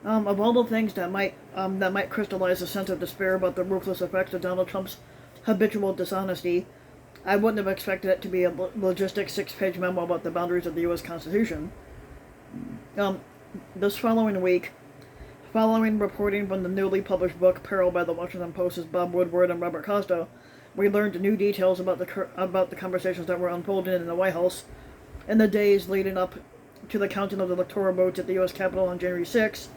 Of all the things that might crystallize a sense of despair about the ruthless effects of Donald Trump's habitual dishonesty, I wouldn't have expected it to be a logistic six-page memo about the boundaries of the U.S. Constitution. Um, this following week, following reporting from the newly published book Peril by the Washington Post's Bob Woodward and Robert Costa, we learned new details about the conversations that were unfolding in the White House in the days leading up to the counting of the electoral votes at the U.S. Capitol on January 6th,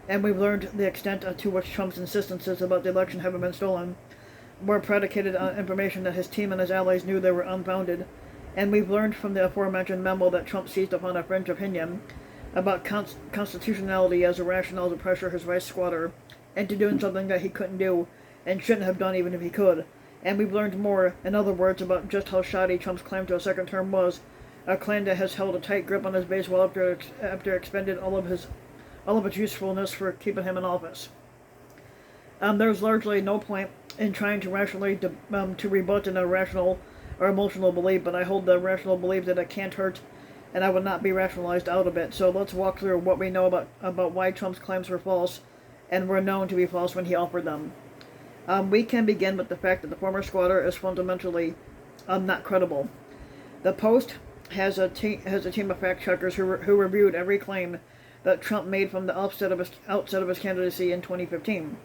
and we've learned the extent to which Trump's insistences about the election having been stolen were predicated on information that his team and his allies knew they were unfounded, and we've learned from the aforementioned memo that Trump seized upon a fringe opinion about constitutionality as a rationale to pressure his vice squatter into doing something that he couldn't do and shouldn't have done even if he could. And we've learned more, in other words, about just how shoddy Trump's claim to a second term was, a claim that has held a tight grip on his base well after expended all of its usefulness for keeping him in office. There's largely no point in trying to rationally to rebut an irrational or emotional belief, but I hold the rational belief that it can't hurt, and I would not be rationalized out of it. So let's walk through what we know about why Trump's claims were false, and were known to be false when he offered them. We can begin with the fact that the former squatter is fundamentally not credible. The Post has a team of fact checkers who reviewed every claim that Trump made from the outset of his candidacy in 2015.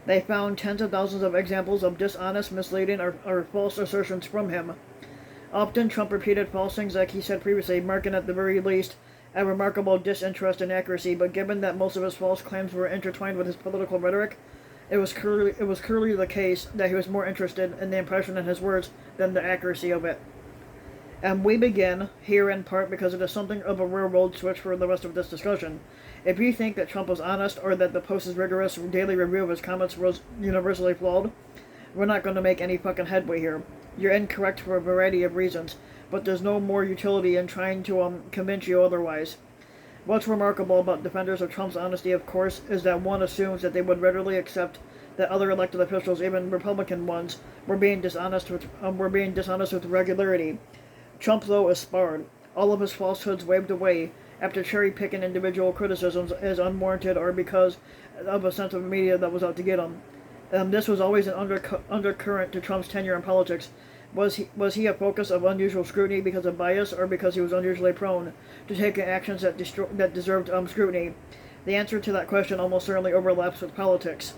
They found tens of thousands of examples of dishonest, misleading, or false assertions from him. Often, Trump repeated false things like he said previously, marking at the very least a remarkable disinterest and accuracy. But given that most of his false claims were intertwined with his political rhetoric, it was clearly the case that he was more interested in the impression in his words than the accuracy of it. And we begin here in part because it is something of a railroad switch for the rest of this discussion. If you think that Trump was honest or that the Post's rigorous daily review of his comments was universally flawed, we're not going to make any fucking headway here. You're incorrect for a variety of reasons, but there's no more utility in trying to convince you otherwise. What's remarkable about defenders of Trump's honesty, of course, is that one assumes that they would readily accept that other elected officials, even Republican ones, were being dishonest with regularity. Trump, though, is sparred. All of his falsehoods waved away after cherry-picking individual criticisms as unwarranted or because of a sense of media that was out to get him. This was always an undercurrent to Trump's tenure in politics. Was he a focus of unusual scrutiny because of bias, or because he was unusually prone to taking actions that deserved scrutiny? The answer to that question almost certainly overlaps with politics.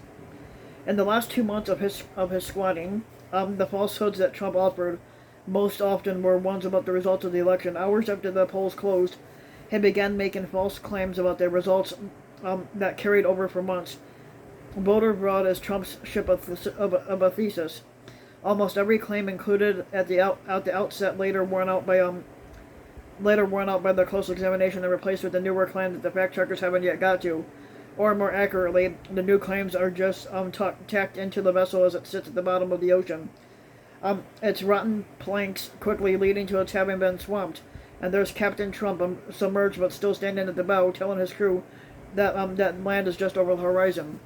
In the last 2 months of his squatting, the falsehoods that Trump offered most often were ones about the results of the election. Hours after the polls closed, he began making false claims about the results that carried over for months. Voter fraud is Trump's ship of a thesis. Almost every claim included at the outset later worn out by the close examination and replaced with the newer claim that the fact checkers haven't yet got to. Or more accurately, the new claims are just tacked into the vessel as it sits at the bottom of the ocean. Its rotten planks quickly leading to its having been swamped, and there's Captain Trump submerged but still standing at the bow, telling his crew that that land is just over the horizon.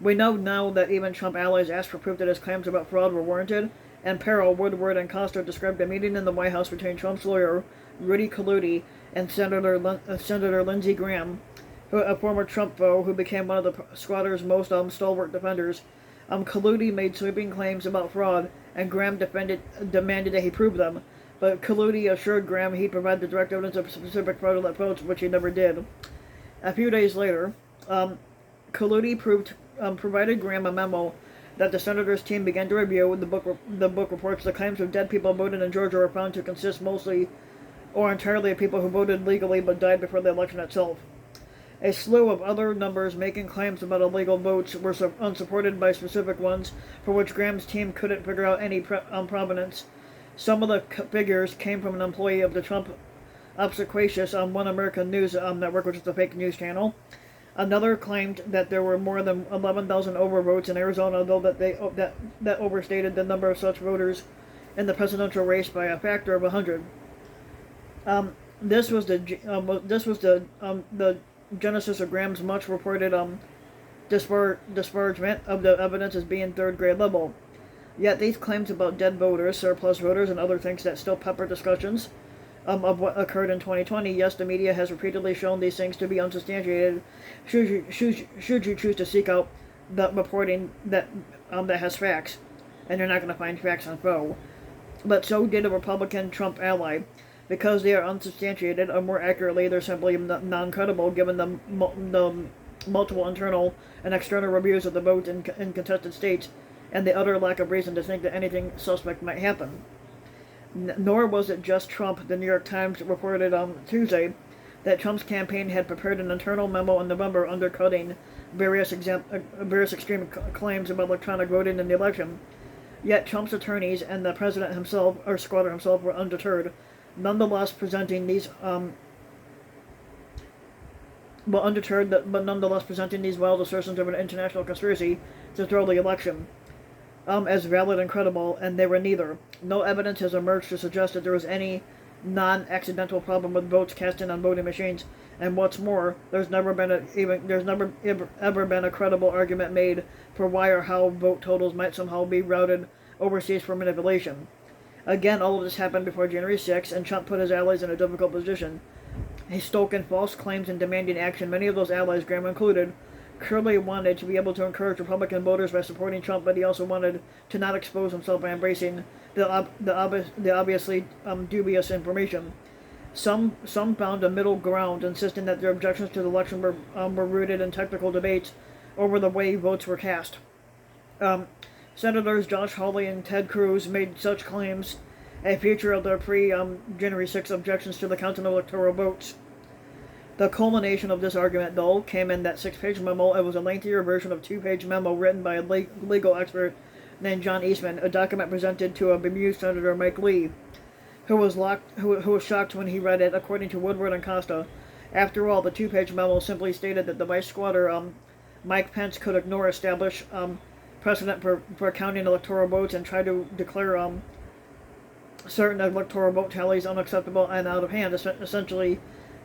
We know now that even Trump allies asked for proof that his claims about fraud were warranted, and Peril, Woodward, and Costa described a meeting in the White House between Trump's lawyer, Rudy Kaludi, and Senator Lindsey Graham, a former Trump foe who became one of the squatter's most stalwart defenders. Kaludi made sweeping claims about fraud, and Graham demanded that he prove them, but Kaludi assured Graham he'd provide the direct evidence of specific fraudulent votes, which he never did. A few days later, Kaludi provided Graham a memo that the senator's team began to review. The book reports the claims of dead people voted in Georgia were found to consist mostly or entirely of people who voted legally but died before the election itself. A slew of other numbers making claims about illegal votes were unsupported by specific ones for which Graham's team couldn't figure out any provenance. Some of the figures came from an employee of the Trump obsequious One American News network, which is a fake news channel. Another claimed that there were more than 11,000 overvotes in Arizona, though that overstated the number of such voters in the presidential race by a factor of 100. This was the genesis of Graham's much reported disparagement of the evidence as being third-grade level. Yet these claims about dead voters, surplus voters, and other things that still pepper discussions of what occurred in 2020. Yes, the media has repeatedly shown these things to be unsubstantiated. Should you choose to seek out the reporting that has facts, and you're not going to find facts on Foe. But so did a Republican Trump ally. Because they are unsubstantiated, or more accurately, they're simply non-credible given the multiple internal and external reviews of the vote in contested states, and the utter lack of reason to think that anything suspect might happen. Nor was it just Trump. The New York Times reported on Tuesday that Trump's campaign had prepared an internal memo in November undercutting various extreme claims about electronic voting in the election. Yet Trump's attorneys and the president himself, or Squatter himself, were undeterred, nonetheless presenting these wild assertions of an international conspiracy to throw the election as valid and credible, and they were neither. No evidence has emerged to suggest that there was any non-accidental problem with votes cast in on voting machines, and what's more, there's never ever been a credible argument made for why or how vote totals might somehow be routed overseas for manipulation. Again, all of this happened before January 6, and Trump put his allies in a difficult position. He stoking false claims and demanding action. Many of those allies, Graham included, clearly wanted to be able to encourage Republican voters by supporting Trump, but he also wanted to not expose himself by embracing the obviously dubious information. Some found a middle ground, insisting that their objections to the election were rooted in technical debates over the way votes were cast. Senators Josh Hawley and Ted Cruz made such claims, a feature of their pre-January 6 objections to the counting of electoral votes. The culmination of this argument, though, came in that 6-page memo. It was a lengthier version of a 2-page memo written by a legal expert named John Eastman, a document presented to a bemused Senator Mike Lee, who was shocked when he read it. According to Woodward and Costa, after all, the 2-page memo simply stated that the vice squatter Mike Pence could ignore established precedent for counting electoral votes and try to declare certain electoral vote tallies unacceptable and out of hand, essentially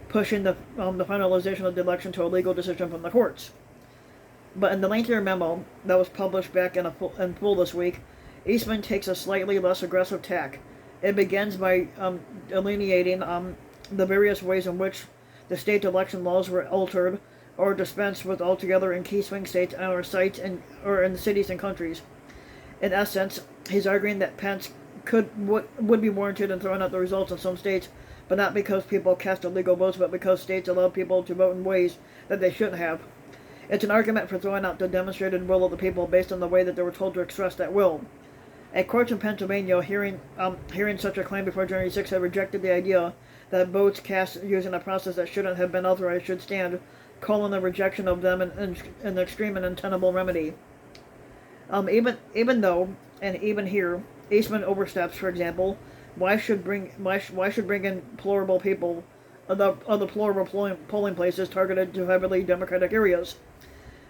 pushing the finalization of the election to a legal decision from the courts. But in the lengthier memo that was published back in full this week, Eastman takes a slightly less aggressive tack. It begins by delineating the various ways in which the state election laws were altered or dispensed with altogether in key swing states or sites or in cities and countries. In essence, he's arguing that Pence would be warranted in throwing out the results in some states, but not because people cast illegal votes, but because states allow people to vote in ways that they shouldn't have. It's an argument for throwing out the demonstrated will of the people based on the way that they were told to express that will. A court in Pennsylvania, hearing such a claim before January 6, had rejected the idea that votes cast using a process that shouldn't have been authorized should stand, calling the rejection of them an extreme and untenable remedy. Even though, and even here, Eastman oversteps, for example, why should bring in plural people, the plural polling places targeted to heavily Democratic areas,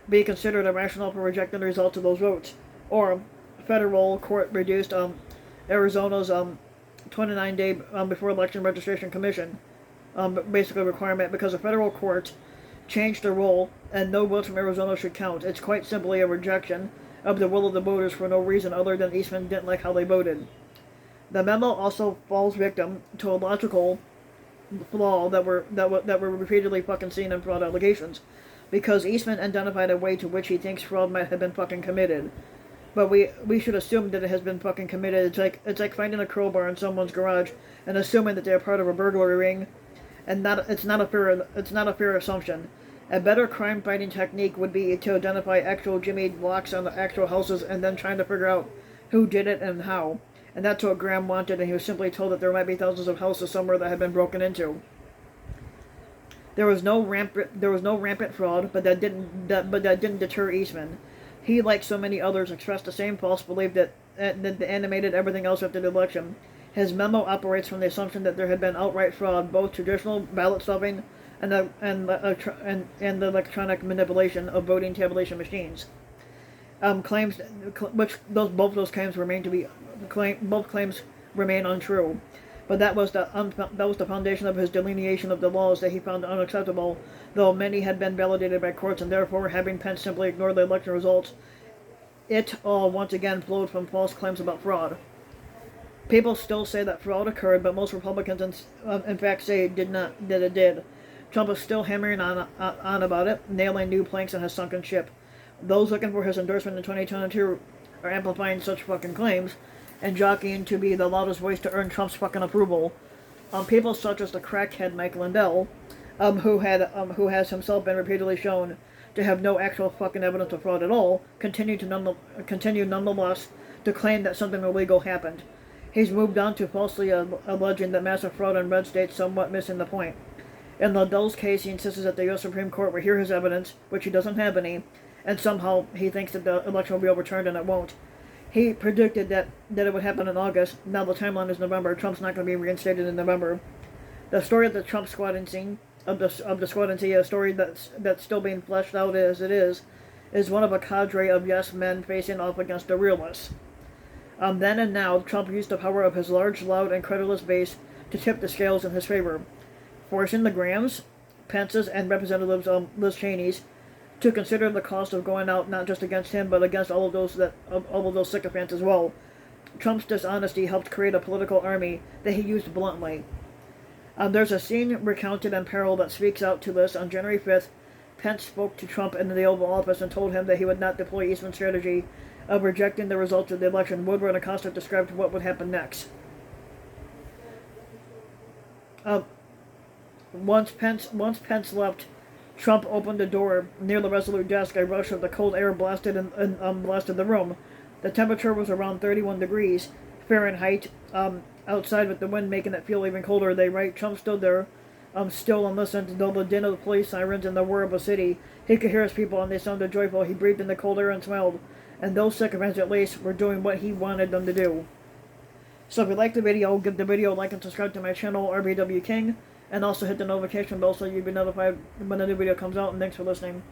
be considered irrational for rejecting the results of those votes? Or federal court reduced Arizona's 29-day before election registration commission basically requirement because the federal court changed the rule and no votes from Arizona should count. It's quite simply a rejection of the will of the voters for no reason other than Eastman didn't like how they voted. The memo also falls victim to a logical flaw that were repeatedly fucking seen in fraud allegations, because Eastman identified a way to which he thinks fraud might have been fucking committed. But we should assume that it has been fucking committed. It's like finding a crowbar in someone's garage and assuming that they're part of a burglary ring, and it's not a fair assumption. A better crime-fighting technique would be to identify actual jimmied locks on the actual houses and then trying to figure out who did it and how. And that's what Graham wanted, and he was simply told that there might be thousands of houses somewhere that had been broken into. There was no rampant fraud, but that didn't deter Eastman. He, like so many others, expressed the same false belief that animated everything else after the election. His memo operates from the assumption that there had been outright fraud, both traditional ballot stuffing and the electronic manipulation of voting tabulation machines. Both claims remain untrue. But that was the foundation of his delineation of the laws that he found unacceptable, though many had been validated by courts, and therefore, having Pence simply ignore the election results, it all once again flowed from false claims about fraud. People still say that fraud occurred, but most Republicans, in fact, say that it did. Trump is still hammering on about it, nailing new planks in his sunken ship. Those looking for his endorsement in 2022 are amplifying such fucking claims and jockeying to be the loudest voice to earn Trump's fucking approval. People such as the crackhead Mike Lindell, who has himself been repeatedly shown to have no actual fucking evidence of fraud at all, continue nonetheless to claim that something illegal happened. He's moved on to falsely alleging that massive fraud in red states, somewhat missing the point. In Lindell's case, he insists that the U.S. Supreme Court will hear his evidence, which he doesn't have any, and somehow he thinks that the election will be overturned, and it won't. He predicted that it would happen in August. Now the timeline is November. Trump's not going to be reinstated in November. The story of the Trump squad scene, a story that's still being fleshed out as it is one of a cadre of yes men facing off against the realists. Then and now, Trump used the power of his large, loud, and credulous base to tip the scales in his favor, forcing the Grahams, Pence's, and Representatives Liz Cheney's to consider the cost of going out not just against him, but against all of those sycophants as well. Trump's dishonesty helped create a political army that he used bluntly. There's a scene recounted in Peril that speaks out to this. On January 5th, Pence spoke to Trump in the Oval Office and told him that he would not deploy Eastman's strategy of rejecting the results of the election. Woodward and Acosta described what would happen next. Once Pence left, Trump opened the door near the Resolute desk. A rush of the cold air blasted the room. The temperature was around 31 degrees Fahrenheit outside, with the wind making it feel even colder. They write Trump stood there, still and listened, though the din of the police sirens and the whir of a city. He could hear his people, and they sounded joyful. He breathed in the cold air and smiled, and those sycophants at least were doing what he wanted them to do. So if you like the video, give the video a like and subscribe to my channel, RBW King, and also hit the notification bell so you'll be notified when a new video comes out, and thanks for listening.